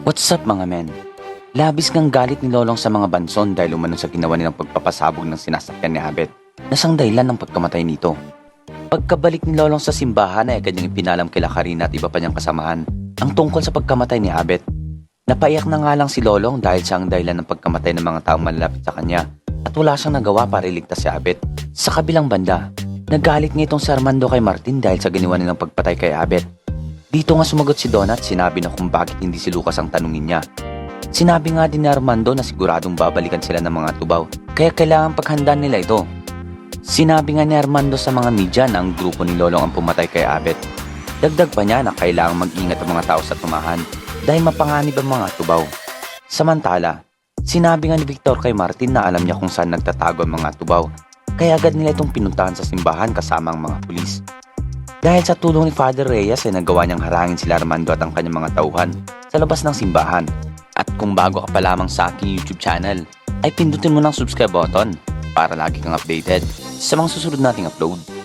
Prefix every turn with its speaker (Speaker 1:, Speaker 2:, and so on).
Speaker 1: What's up mga men? Labis ngang galit ni Lolong sa mga banson dahil umano sa ginawa nilang pagpapasabog ng sinasakyan ni Abet na siyang dahilan ng pagkamatay nito. Pagkabalik ni Lolong sa simbahan ay agad niyang ipinalam kila Karina at iba pa niyang kasamahan ang tungkol sa pagkamatay ni Abet. Napaiyak na nga lang si Lolong dahil siya ang dahilan ng pagkamatay ng mga taong malalapit sa kanya at wala siyang nagawa para iligtas si Abet. Sa kabilang banda, nagalit nga itong si Armando kay Martin dahil sa ginawa nilang pagpatay kay Abet. Dito nga sumagot si Donna at sinabi na kung bakit hindi si Lucas ang tanungin niya. Sinabi nga din ni Armando na siguradong babalikan sila ng mga tubaw, kaya kailangan paghandaan nila ito. Sinabi nga ni Armando sa mga media na ang grupo ni Lolong ang pumatay kay Abet. Dagdag pa niya na kailangang mag-ingat ang mga tao sa tumahan dahil mapanganib ang mga tubaw. Samantala, sinabi nga ni Victor kay Martin na alam niya kung saan nagtatago ang mga tubaw, kaya agad nila itong pinuntahan sa simbahan kasama ang mga pulis. Dahil sa tulong ni Father Reyes ay nagawa niyang harangin sila Armando at ang kanyang mga tauhan sa labas ng simbahan. At kung bago ka pa lamang sa aking YouTube channel, ay pindutin mo ng subscribe button para lagi kang updated sa mga susunod nating upload.